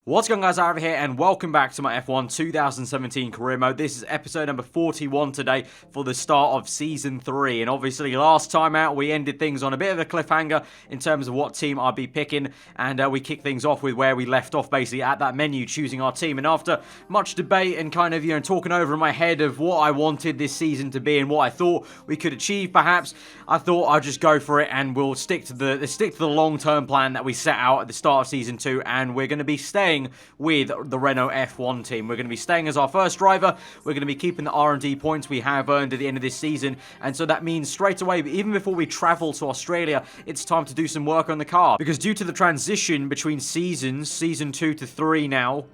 What's going on, guys? Aarava here, and welcome back to my F1 2017 career mode. This is episode number 41 today for the start of Season 3. And obviously, last time out, we ended things on a bit of a cliffhanger in terms of what team I'd be picking. And we kicked things off with where we left off, basically, at that menu, choosing our team. And after much debate and kind of, talking over in my head of what I wanted this season to be and what I thought we could achieve, perhaps, I thought I'd just go for it and we'll stick to the long-term plan that we set out at the start of Season 2. And we're going to be staying with the Renault F1 team. We're going to be staying as our first driver. We're going to be keeping the R&D points we have earned at the end of this season. And so that means straight away, even before we travel to Australia, it's time to do some work on the car. Because due to the transition between seasons, Season 2 to 3 now,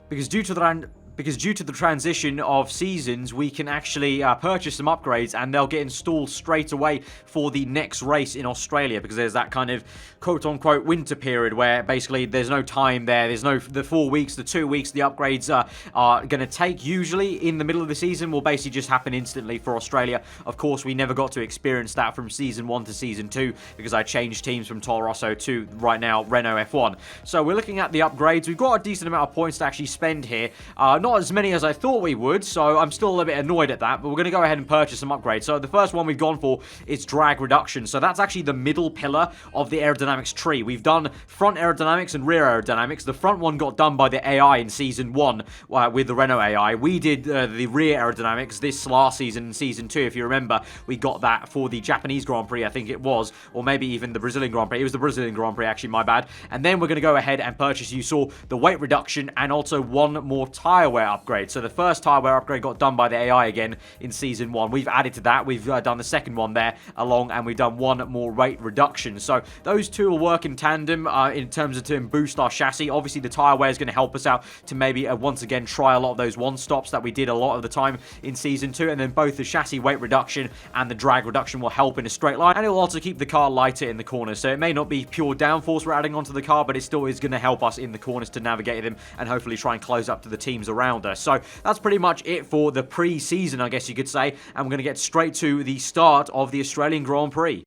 because due to the transition of seasons, we can actually purchase some upgrades and they'll get installed straight away for the next race in Australia, because there's that kind of quote-unquote winter period where basically there's no time there. There's no, the 4 weeks, the 2 weeks the upgrades are going to take usually in the middle of the season will basically just happen instantly for Australia. Of course, we never got to experience that from Season 1 to Season 2 because I changed teams from Toro Rosso to, right now, Renault F1. So we're looking at the upgrades. We've got a decent amount of points to actually spend here. Not as many as I thought we would, so I'm still a little bit annoyed at that, but we're going to go ahead and purchase some upgrades. So the first one we've gone for is drag reduction. So that's actually the middle pillar of the aerodynamics tree. We've done front aerodynamics and rear aerodynamics. The front one got done by the AI in Season 1 with the Renault AI. We did the rear aerodynamics this last season in Season 2, if you remember. We got that for the Japanese Grand Prix, I think it was, or maybe even the Brazilian Grand Prix. It was the Brazilian Grand Prix, actually, my bad. And then we're going to go ahead and purchase, you saw, the weight reduction and also one more tyre wear upgrade. So the first tyre wear upgrade got done by the AI again in Season 1. We've added to that. We've done the second one there along, and we've done one more weight reduction. So those two will work in tandem in terms of to boost our chassis. Obviously, the tyre wear is going to help us out to maybe once again try a lot of those one-stops that we did a lot of the time in Season 2. And then both the chassis weight reduction and the drag reduction will help in a straight line. And it will also keep the car lighter in the corners. So it may not be pure downforce we're adding onto the car, but it still is going to help us in the corners to navigate them and hopefully try and close up to the teams around us. So that's pretty much it for the pre-season, I guess you could say. And we're going to get straight to the start of the Australian Grand Prix.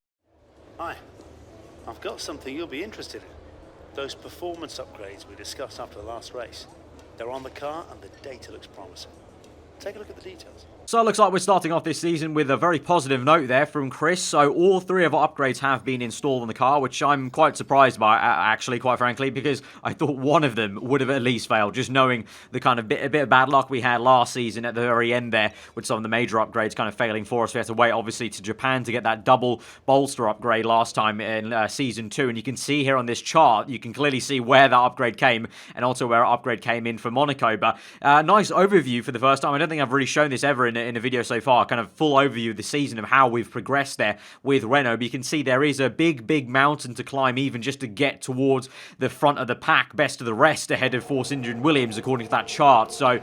Hi, I've got something you'll be interested in. Those performance upgrades we discussed after the last race. They're on the car and the data looks promising. Take a look at the details. So it looks like we're starting off this season with a very positive note there from Chris. So all three of our upgrades have been installed on the car, which I'm quite surprised by, actually, quite frankly, because I thought one of them would have at least failed, just knowing the kind of a bit of bad luck we had last season at the very end there, with some of the major upgrades kind of failing for us. We had to wait, obviously, to Japan to get that double bolster upgrade last time in Season 2. And you can see here on this chart, you can clearly see where that upgrade came and also where our upgrade came in for Monaco. But nice overview for the first time. I don't think I've really shown this ever in a video so far, kind of full overview of the season of how we've progressed there with Renault. But you can see there is a big mountain to climb even just to get towards the front of the pack, best of the rest ahead of Force Injured Williams according to that chart. So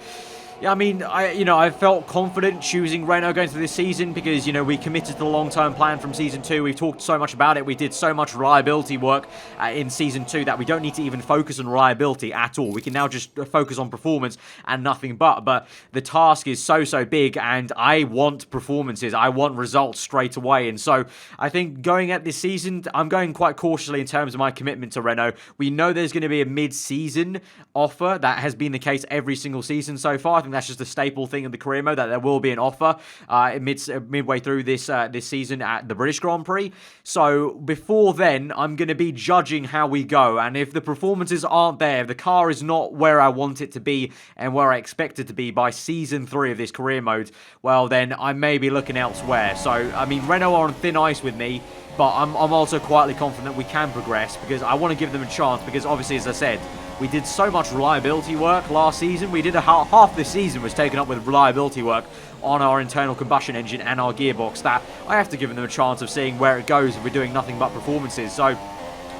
yeah, I mean, I felt confident choosing Renault going through this season because, we committed to the long-term plan from Season 2. We've talked so much about it. We did so much reliability work in Season 2 that we don't need to even focus on reliability at all. We can now just focus on performance and nothing but. But the task is so big, and I want performances. I want results straight away. And so I think going at this season, I'm going quite cautiously in terms of my commitment to Renault. We know there's going to be a mid-season offer. That has been the case every single season so far. I think that's just a staple thing in the career mode, that there will be an offer midway through this season at the British Grand Prix. So before then, I'm going to be judging how we go, and if the performances aren't there, if the car is not where I want it to be and where I expect it to be by Season 3 of this career mode, well then I may be looking elsewhere. So I mean, Renault are on thin ice with me, but I'm also quietly confident we can progress because I want to give them a chance, because obviously, as I said, we did so much reliability work last season. We did half this season was taken up with reliability work on our internal combustion engine and our gearbox, that I have to give them a chance of seeing where it goes if we're doing nothing but performances. So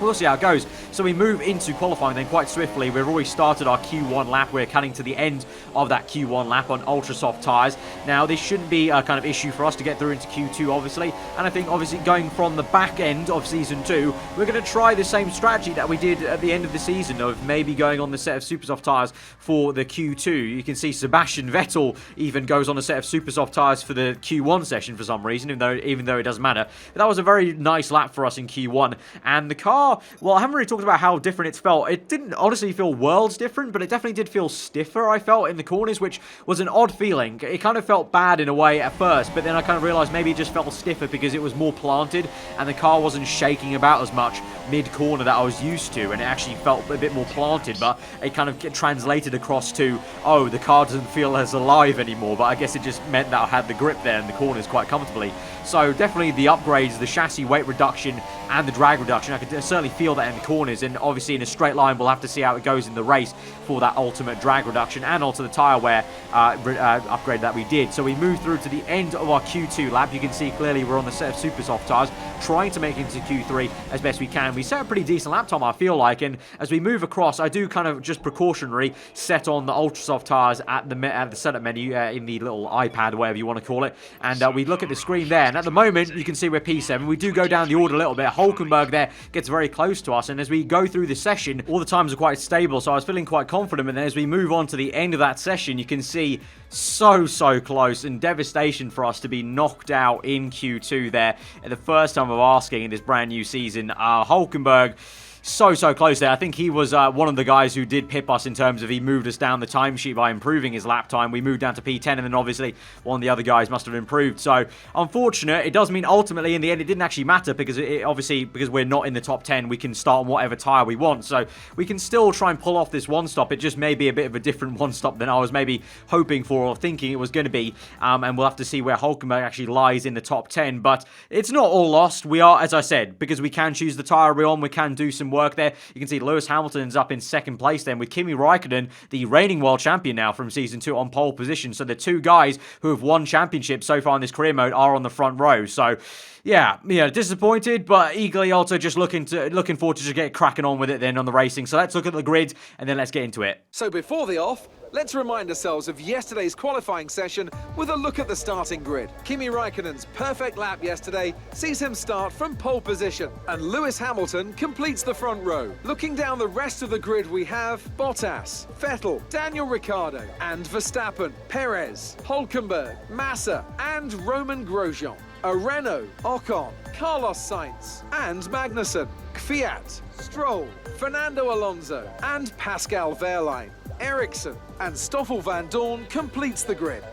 we'll see how it goes. So we move into qualifying then quite swiftly. We've already started our Q1 lap. We're cutting to the end of that Q1 lap on ultra soft tyres. Now, this shouldn't be a kind of issue for us to get through into Q2, obviously. And I think, obviously, going from the back end of Season 2, we're going to try the same strategy that we did at the end of the season of maybe going on the set of super soft tyres for the Q2. You can see Sebastian Vettel even goes on a set of super soft tyres for the Q1 session for some reason, even though it doesn't matter. But that was a very nice lap for us in Q1. And the car car, well, I haven't really talked about how different it's felt. It didn't honestly feel worlds different, but it definitely did feel stiffer, I felt, in the corners, which was an odd feeling. It kind of felt bad in a way at first, but then I kind of realized maybe it just felt stiffer because it was more planted and the car wasn't shaking about as much mid-corner that I was used to, and it actually felt a bit more planted, but it kind of translated across to, oh, the car doesn't feel as alive anymore, but I guess it just meant that I had the grip there in the corners quite comfortably. So definitely the upgrades, the chassis weight reduction and the drag reduction, I could certainly feel that in the corners, and obviously in a straight line we'll have to see how it goes in the race for that ultimate drag reduction and also the tyre wear upgrade that we did. So we moved through to the end of our Q2 lap. You can see clearly we're on the set of super soft tyres, trying to make it into Q3 as best we can. We set a pretty decent lap time, I feel like, and as we move across, I do kind of just precautionary set on the ultra soft tyres at the setup menu in the little iPad, whatever you want to call it, and we look at the screen there, and at the moment you can see we're P7. We do go down the order a little bit. Hulkenberg there gets very close to us, and as we go through the session, all the times are quite stable, so I was feeling quite confident. And then as we move on to the end of that session, you can see so close, and devastation for us to be knocked out in Q2 there at the first time of asking in this brand new season. Hulkenberg, so close there. I think he was one of the guys who did pip us in terms of he moved us down the timesheet by improving his lap time. We moved down to P10, and then obviously one of the other guys must have improved. So unfortunate. It does mean ultimately in the end it didn't actually matter, because because we're not in the top 10, we can start on whatever tyre we want. So we can still try and pull off this one stop. It just may be a bit of a different one stop than I was maybe hoping for or thinking it was going to be. And we'll have to see where Hulkenberg actually lies in the top 10. But it's not all lost. We are, as I said, because we can choose the tyre we're on, we can do some work there. You can see Lewis Hamilton's up in second place then, with Kimi Raikkonen, the reigning world champion now from Season 2, on pole position. So the two guys who have won championships so far in this career mode are on the front row. So yeah, disappointed, but eagerly also just looking forward to just get cracking on with it then on the racing. So let's look at the grid and then let's get into it. So before the off, let's remind ourselves of yesterday's qualifying session with a look at the starting grid. Kimi Raikkonen's perfect lap yesterday sees him start from pole position, and Lewis Hamilton completes the front row. Looking down the rest of the grid, we have Bottas, Vettel, Daniel Ricciardo, and Verstappen, Perez, Hulkenberg, Massa, and Roman Grosjean. A Renault, Ocon, Carlos Sainz, and Magnussen, Kvyat, Stroll, Fernando Alonso, and Pascal Wehrlein. Ericsson and Stoffel van Dorn completes the grid.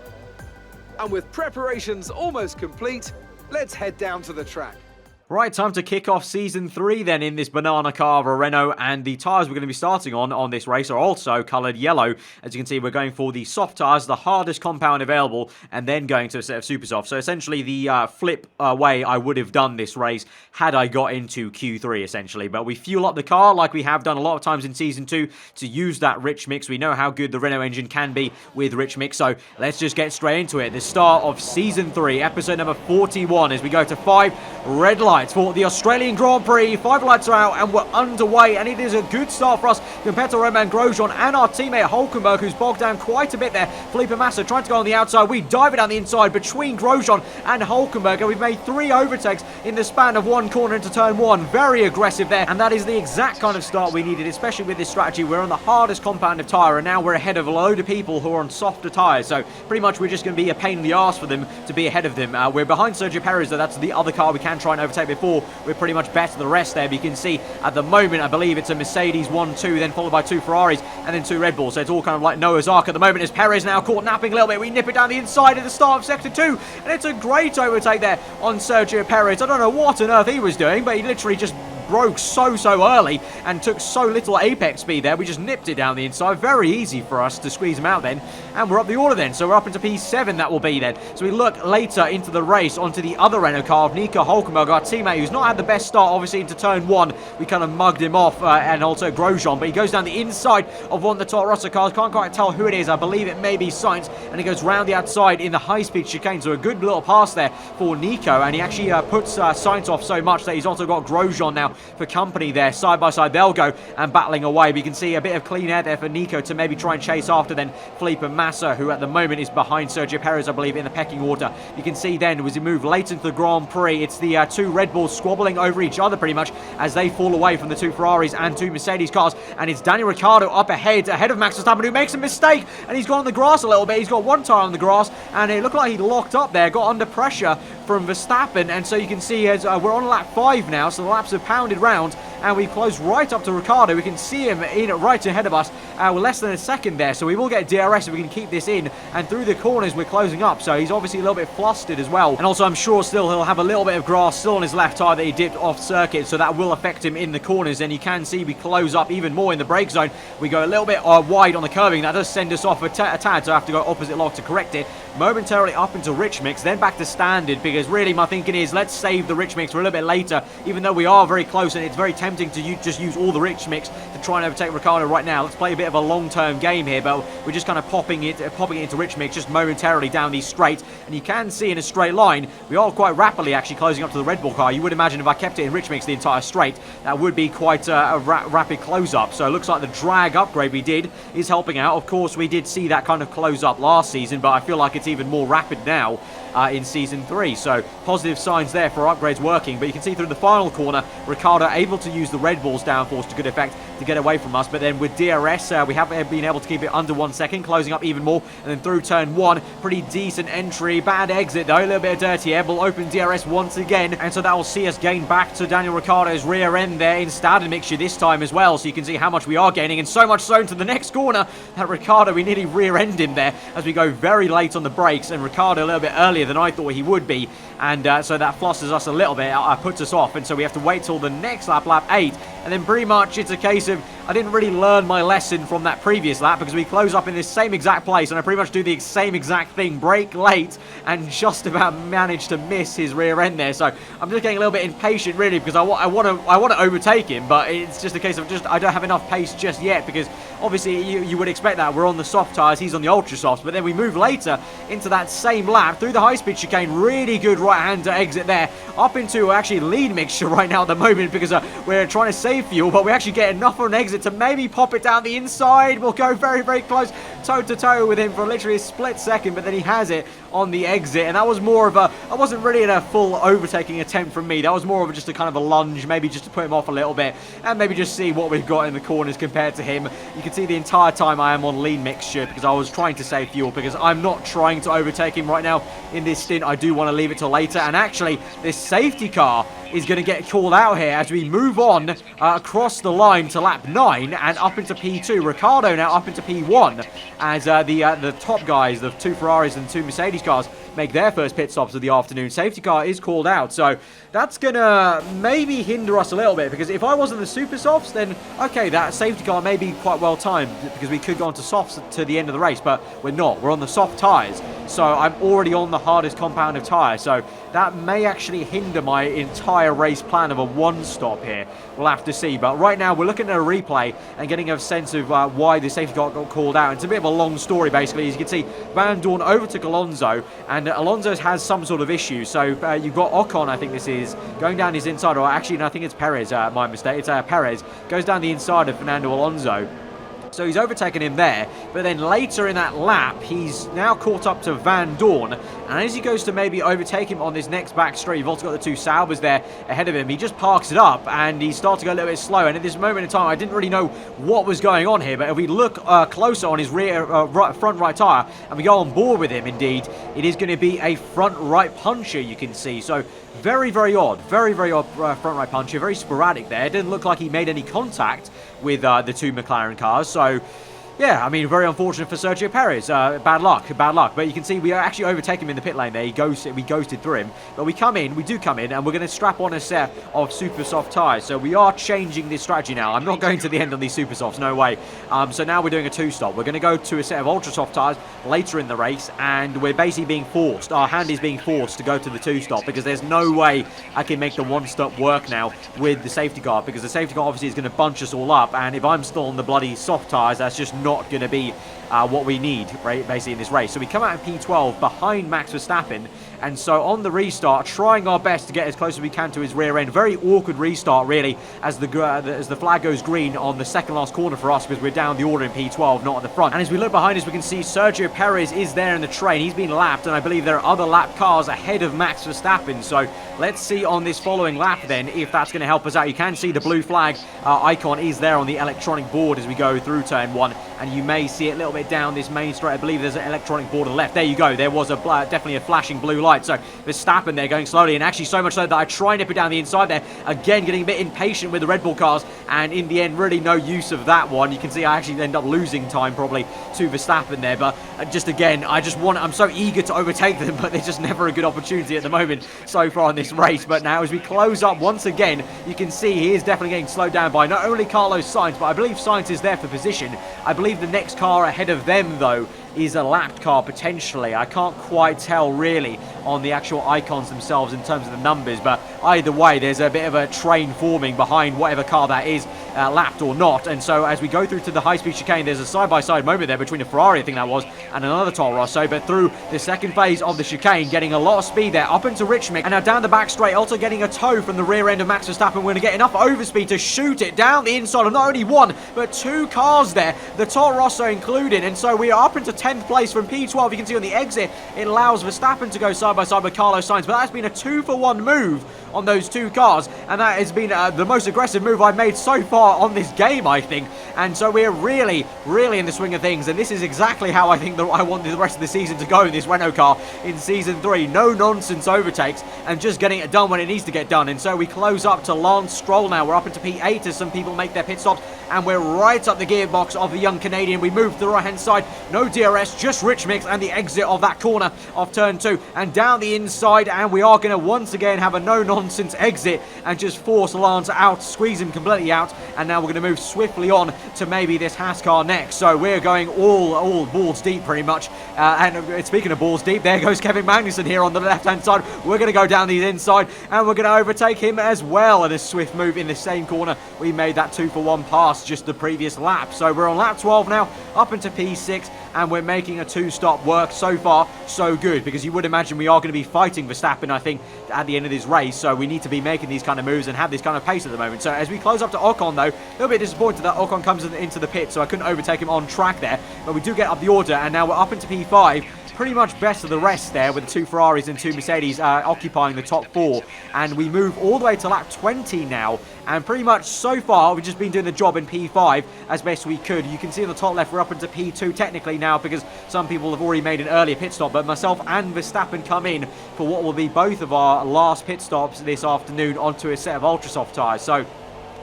And with preparations almost complete, let's head down to the track. Right, time to kick off Season 3 then in this banana car of a Renault, and the tyres we're going to be starting on this race are also coloured yellow. As you can see, we're going for the soft tyres, the hardest compound available, and then going to a set of super soft. So essentially the flip way I would have done this race had I got into Q3 essentially. But we fuel up the car like we have done a lot of times in Season 2 to use that rich mix. We know how good the Renault engine can be with rich mix, so let's just get straight into it. The start of Season 3, episode number 41, as we go to 5 red lights for the Australian Grand Prix. 5 lights are out and we're underway, and it is a good start for us compared to Roman Grosjean and our teammate Hulkenberg, who's bogged down quite a bit there. Felipe Massa trying to go on the outside. We dive it down the inside between Grosjean and Hulkenberg, and we've made 3 overtakes in the span of one corner into turn 1. Very aggressive there, and that is the exact kind of start we needed, especially with this strategy. We're on the hardest compound of tyre, and now we're ahead of a load of people who are on softer tyres, so pretty much we're just going to be a pain in the arse for them to be ahead of them. We're behind Sergio Perez, though. That's the other car we can try and overtake before we're pretty much better than the rest there. But you can see at the moment, I believe it's a Mercedes 1-2, then followed by 2 Ferraris, and then 2 Red Bulls. So it's all kind of like Noah's Ark at the moment, as Perez now caught napping a little bit. We nip it down the inside at the start of Sector 2, and it's a great overtake there on Sergio Perez. I don't know what on earth he was doing, but he literally just broke so early and took so little apex speed there. We just nipped it down the inside. Very easy for us to squeeze him out then, and we're up the order then. So we're up into P7, that will be then. So we look later into the race onto the other Renault car of Nico Hulkenberg, our teammate, who's not had the best start obviously into turn 1. We kind of mugged him off, and also Grosjean, but he goes down the inside of one of the Toro Rosso cars. Can't quite tell who it is. I believe it may be Sainz, and he goes round the outside in the high-speed chicane. So a good little pass there for Nico, and he actually puts Sainz off so much that he's also got Grosjean now for company there. Side by side they'll go and battling away. We can see a bit of clean air there for Nico to maybe try and chase after then Felipe Massa, who at the moment is behind Sergio Perez, I believe, in the pecking order. You can see then as we move late into the Grand Prix, it's the 2 Red Bulls squabbling over each other pretty much as they fall away from the 2 Ferraris and 2 Mercedes cars, and it's Daniel Ricciardo up ahead of Max Verstappen, who makes a mistake, and he's got on the grass a little bit. He's got one tyre on the grass, and it looked like he locked up there, got under pressure from Verstappen, and so you can see as we're on lap 5 now, so the laps have pounded round, and we close right up to Ricciardo. We can see him in right ahead of us. We're less than a second there, so we will get DRS if we can keep this in, and through the corners we're closing up, so he's obviously a little bit flustered as well. And also I'm sure still he'll have a little bit of grass still on his left tyre that he dipped off circuit, so that will affect him in the corners. And you can see we close up even more in the brake zone. We go a little bit wide on the curbing. That does send us off a tad, so I have to go opposite lock to correct it. Momentarily up into rich mix, then back to standard, because really my thinking is let's save the rich mix for a little bit later, even though we are very close and it's very tempting to just use all the rich mix to try and overtake Ricciardo right now. Let's play a bit of a long-term game here, but we're just kind of popping it into rich mix just momentarily down these straight, and you can see in a straight line we are quite rapidly actually closing up to the Red Bull car. You would imagine if I kept it in rich mix the entire straight, that would be quite a rapid close-up. So it looks like the drag upgrade we did is helping out. Of course, we did see that kind of close-up last season, but I feel like it's even more rapid now in Season 3. So positive signs there for upgrades working. But you can see through the final corner, Ricciardo able to use the Red Bull's downforce to good effect to get away from us. But then with DRS, we have been able to keep it under 1 second, closing up even more. And then through turn 1, pretty decent entry. Bad exit though, a little bit of dirty air. We'll open DRS once again. And so that will see us gain back to Daniel Ricciardo's rear end there in standard mixture this time as well. So you can see how much we are gaining. And so much so into the next corner that Ricciardo, we nearly rear end him there as we go very late on the brakes. And Ricciardo a little bit earlier than I thought he would be, and so that flusters us a little bit, puts us off, and so we have to wait till the next lap 8, and then pretty much it's a case of I didn't really learn my lesson from that previous lap, because we close up in this same exact place and I pretty much do the same exact thing, brake late, and just about manage to miss his rear end there. So I'm just getting a little bit impatient really, because I want to overtake him, but it's just a case of I don't have enough pace just yet, because obviously you would expect that we're on the soft tyres, he's on the ultra softs, but then we move later into that same lap through the high speed chicane. Really good right-hander exit there up into actually lead mixture right now at the moment, because we're trying to save fuel, but we actually get enough of an exit to maybe pop it down the inside. We'll go very, very close toe-to-toe with him for literally a split second, but then he has it on the exit, and that was more of I wasn't really in a full overtaking attempt from me. That was more of just a kind of a lunge, maybe just to put him off a little bit, and maybe just see what we've got in the corners compared to him. You can see the entire time I am on lean mixture, because I was trying to save fuel, because I'm not trying to overtake him right now in this stint. I do want to leave it till later, and actually this safety car is going to get called out here as we move on across the line to lap 9 and up into P2. Ricciardo now up into P1 as the top guys, the 2 Ferraris and 2 Mercedes cars, make their first pit stops of the afternoon. Safety car is called out, so that's going to maybe hinder us a little bit, because if I wasn't the super softs, then okay, that safety car may be quite well timed, because we could go on to softs to the end of the race, but we're not. We're on the soft tyres, so I'm already on the hardest compound of tyre, so that may actually hinder my entire race plan of a 1-stop here. We'll have to see, but right now we're looking at a replay and getting a sense of why the safety car got called out. It's a bit of a long story basically. As you can see, Van Dorn overtook Alonso, and Alonso has some sort of issue. So you've got Ocon, I think this is, going down his inside, or actually no, I think it's Perez, my mistake, it's Perez, goes down the inside of Fernando Alonso. So he's overtaken him there, but then later in that lap, he's now caught up to Van Dorn, and as he goes to maybe overtake him on this next back straight, you've also got the 2 Saubers there ahead of him. He just parks it up, and he starts to go a little bit slow, and at this moment in time, I didn't really know what was going on here, but if we look closer on his rear front right tyre, and we go on board with him, indeed, it is going to be a front right puncher, you can see. So very, very odd. Very, very odd front right puncher. Very sporadic there. It didn't look like he made any contact with the 2 McLaren cars. So yeah, I mean, very unfortunate for Sergio Perez. Bad luck, bad luck. But you can see we actually overtake him in the pit lane there. We ghosted through him. But we do come in, and we're going to strap on a set of super soft tyres. So we are changing this strategy now. I'm not going to the end on these super softs, no way. So now we're doing a 2-stop. We're going to go to a set of ultra soft tyres later in the race, and we're basically being forced. Our hand is being forced to go to the 2-stop, because there's no way I can make the 1-stop work now with the safety car, because the safety car obviously is going to bunch us all up, and if I'm still on the bloody soft tyres, that's just not going to be what we need, right, basically in this race. So we come out in P12 behind Max Verstappen, and so on the restart, trying our best to get as close as we can to his rear end. Very awkward restart, really, as the flag goes green on the second last corner for us, because we're down the order in P12, not at the front. And as we look behind us, we can see Sergio Perez is there in the train. He's been lapped, and I believe there are other lap cars ahead of Max Verstappen. So let's see on this following lap then if that's going to help us out. You can see the blue flag icon is there on the electronic board as we go through turn 1, and you may see it a little bit bit down this main straight. I believe there's an electronic board on the left. There you go. There was a definitely a flashing blue light. So Verstappen there going slowly, and actually so much so that I try and nip it down the inside there. Again, getting a bit impatient with the Red Bull cars, and in the end, really no use of that one. You can see I actually end up losing time probably to Verstappen there, but just again, I'm so eager to overtake them, but there's just never a good opportunity at the moment so far in this race. But now as we close up once again, you can see he is definitely getting slowed down by not only Carlos Sainz, but I believe Sainz is there for position. I believe the next car ahead of them, though, is a lapped car potentially. I can't quite tell really on the actual icons themselves in terms of the numbers, but either way there's a bit of a train forming behind whatever car that is, lapped or not. And so as we go through to the high-speed chicane, there's a side-by-side moment there between a Ferrari, I think that was, and another Toro Rosso. But through the second phase of the chicane, getting a lot of speed there up into Richmond, and now down the back straight, also getting a tow from the rear end of Max Verstappen. We're going to get enough overspeed to shoot it down the inside of not only one but two cars there, the Toro Rosso included. And so we are up into 10th place from P12. You can see on the exit it allows Verstappen to go side by side with Carlos Sainz, but that's been a 2-for-1 move on those two cars, and that has been the most aggressive move I've made so far on this game, I think. And so we're really in the swing of things, and this is exactly how I think that I want the rest of the season to go in this Renault car in Season 3. No nonsense overtakes and just getting it done when it needs to get done. And so we close up to Lance Stroll now. We're up into P8 as some people make their pit stops, and we're right up the gearbox of the young Canadian. We move to the right hand side, no DRS, just rich mix, and the exit of that corner of turn 2 and down the inside, and we are going to once again have a no nonsense exit and just force Lance out, squeeze him completely out. And now we're going to move swiftly on to maybe this Haas car next. So we're going all balls deep pretty much, and speaking of balls deep, there goes Kevin Magnussen here on the left hand side. We're going to go down the inside and we're going to overtake him as well in a swift move in the same corner. We made that 2-for-1 pass just the previous lap. So we're on lap 12 now, up into P6, and we're making a 2-stop work. So far so good, because you would imagine we are going to be fighting Verstappen, I think, at the end of this race. So we need to be making these kind of moves and have this kind of pace at the moment. So as we close up to Ocon, though, a little bit disappointed that Ocon comes into the pit, so I couldn't overtake him on track there, but we do get up the order, and now we're up into P5. Pretty much best of the rest there, with the 2 Ferraris and 2 Mercedes occupying the top 4. And we move all the way to lap 20 now, and pretty much so far we've just been doing the job in P5 as best we could. You can see on the top left we're up into P2 technically now, because some people have already made an earlier pit stop, but myself and Verstappen come in for what will be both of our last pit stops this afternoon onto a set of ultra soft tyres.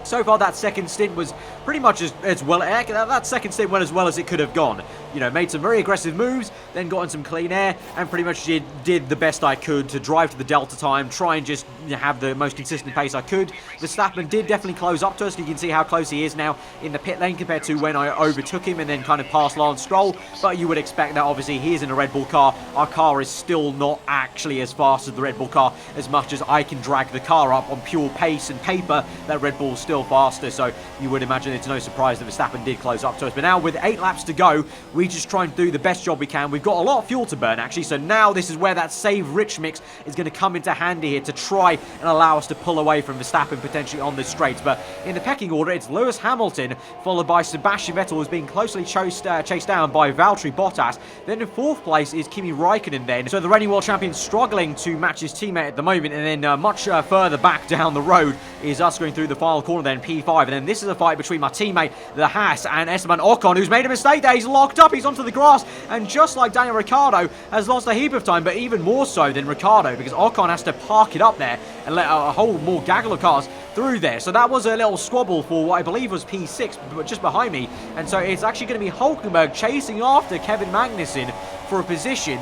So far, that second stint was pretty much as well. That second stint went as well as it could have gone. You know, made some very aggressive moves, then got in some clean air, and pretty much did the best I could to drive to the delta time, try and just have the most consistent pace I could. Verstappen did definitely close up to us. You can see how close he is now in the pit lane compared to when I overtook him and then kind of passed Lance Stroll. But you would expect that. Obviously, he is in a Red Bull car. Our car is still not actually as fast as the Red Bull car, as much as I can drag the car up on pure pace and paper. That Red Bull's still faster, so you would imagine it's no surprise that Verstappen did close up to us. But now with 8 laps to go, we just try and do the best job we can. We've got a lot of fuel to burn actually, so now this is where that save rich mix is going to come into handy here to try and allow us to pull away from Verstappen potentially on the straights. But in the pecking order, it's Lewis Hamilton followed by Sebastian Vettel, who's being closely chased down by Valtteri Bottas. Then in 4th place is Kimi Raikkonen then. So the reigning world champion struggling to match his teammate at the moment, and then much further back down the road is us going through the final corner then, P5. And then this is a fight between my teammate, the Haas, and Esteban Ocon, who's made a mistake there. He's locked up, he's onto the grass, and just like Daniel Ricciardo, has lost a heap of time, but even more so than Ricciardo, because Ocon has to park it up there and let a whole more gaggle of cars through there. So that was a little squabble for what I believe was P6, but just behind me. And so it's actually going to be Hulkenberg chasing after Kevin Magnussen for a position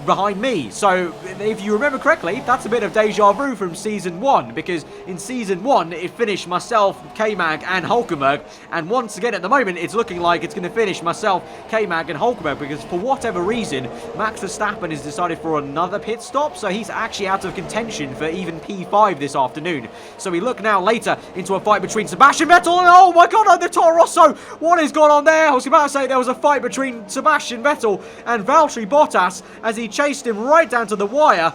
behind me. So if you remember correctly, that's a bit of deja vu from Season 1, because in Season 1 it finished myself, K-Mag and Hulkenberg, and once again at the moment it's looking like it's going to finish myself, K-Mag and Hulkenberg, because for whatever reason Max Verstappen has decided for another pit stop, so he's actually out of contention for even P5 this afternoon. So we look now later into a fight between Sebastian Vettel and, oh my god, the Toro Rosso! What is going on there? I was about to say there was a fight between Sebastian Vettel and Valtteri Bottas as he chased him right down to the wire.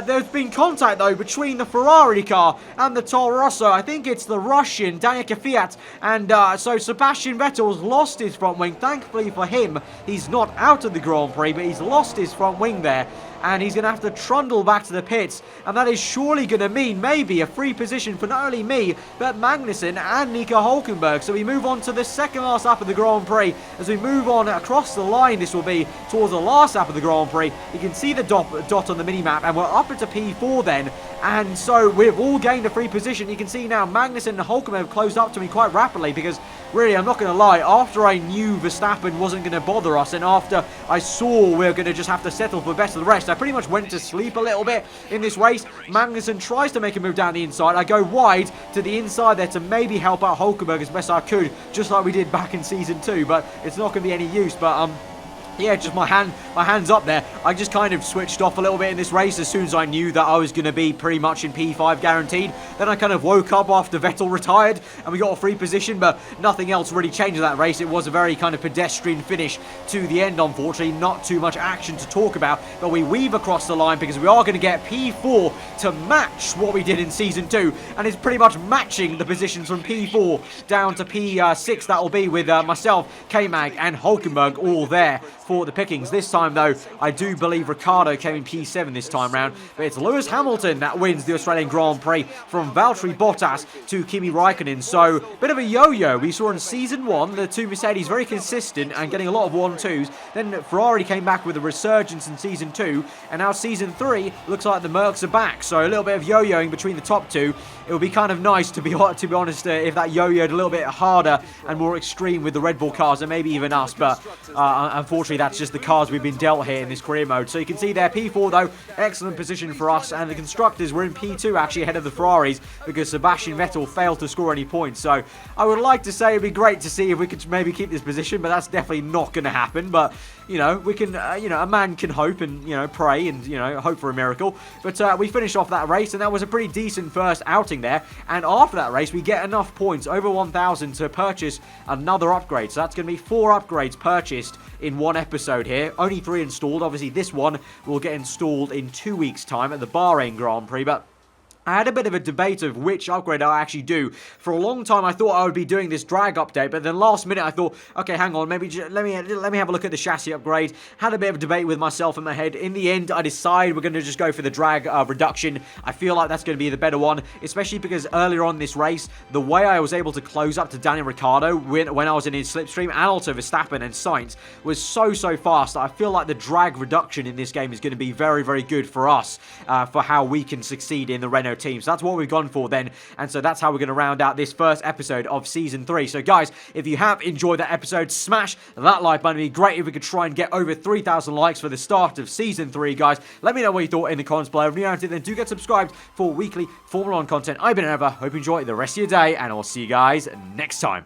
There's been contact though between the Ferrari car and the Toro Rosso. I think it's the Russian Daniel Kvyat, and so Sebastian Vettel's lost his front wing. Thankfully for him, he's not out of the Grand Prix, but he's lost his front wing there, and he's going to have to trundle back to the pits, and that is surely going to mean maybe a free position for not only me, but Magnussen and Nico Hülkenberg. So we move on to the second last lap of the Grand Prix. As we move on across the line, this will be towards the last lap of the Grand Prix. You can see the dot on the mini-map, and we're up into P4 then, and so we've all gained a free position. You can see now Magnussen and Hülkenberg have closed up to me quite rapidly, because really, I'm not going to lie, after I knew Verstappen wasn't going to bother us, and after I saw we were going to just have to settle for best of the rest, I pretty much went to sleep a little bit in this race. Magnussen tries to make a move down the inside. I go wide to the inside there to maybe help out Hülkenberg as best I could, just like we did back in Season 2, but it's not going to be any use. But yeah, just my hands up there. I just kind of switched off a little bit in this race as soon as I knew that I was going to be pretty much in P5 guaranteed. Then I kind of woke up after Vettel retired and we got a free position, but nothing else really changed in that race. It was a very kind of pedestrian finish to the end, unfortunately. Not too much action to talk about, but we weave across the line because we are going to get P4 to match what we did in Season 2, and it's pretty much matching the positions from P4 down to P6. That will be with myself, K-Mag and Hülkenberg all there for the pickings. This time though, I do believe Ricciardo came in P7 this time round, but it's Lewis Hamilton that wins the Australian Grand Prix from Valtteri Bottas to Kimi Raikkonen. So bit of a yo-yo we saw in Season 1, the two Mercedes very consistent and getting a lot of 1-2s. Then Ferrari came back with a resurgence in Season 2, and now Season 3 looks like the Mercs are back. So a little bit of yo-yoing between the top two. It would be kind of nice to be honest if that yo-yoed a little bit harder and more extreme with the Red Bull cars and maybe even us, but unfortunately that's just the cars we've been dealt here in this career mode. So you can see there, P4 though, excellent position for us, and the constructors were in P2 actually ahead of the Ferraris because Sebastian Vettel failed to score any points. So I would like to say it'd be great to see if we could maybe keep this position, but that's definitely not going to happen. But you know, we can, a man can hope and pray and hope for a miracle. But we finished off that race, and that was a pretty decent first outing there. And after that race, we get enough points, over 1,000, to purchase another upgrade. So that's going to be 4 upgrades purchased in one episode here. Only 3 installed. Obviously, this one will get installed in 2 weeks' time at the Bahrain Grand Prix. But I had a bit of a debate of which upgrade I actually do. For a long time, I thought I would be doing this drag update, but then last minute I thought, okay, hang on, maybe let me have a look at the chassis upgrade. Had a bit of a debate with myself in my head. In the end, I decided we're going to just go for the drag reduction. I feel like that's going to be the better one, especially because earlier on this race, the way I was able to close up to Daniel Ricciardo when I was in his slipstream, and also Verstappen and Sainz, was so fast. I feel like the drag reduction in this game is going to be very, very good for us, for how we can succeed in the Renault team. So that's what we've gone for then, and so that's how we're going to round out this first episode of Season 3. So guys, if you have enjoyed that episode, smash that like button. It'd be great if we could try and get over 3,000 likes for the start of Season 3, guys. Let me know what you thought in the comments below. If you're new, then do get subscribed for weekly Formula 1 content. I've been Aarava. Hope you enjoy the rest of your day, and I'll see you guys next time.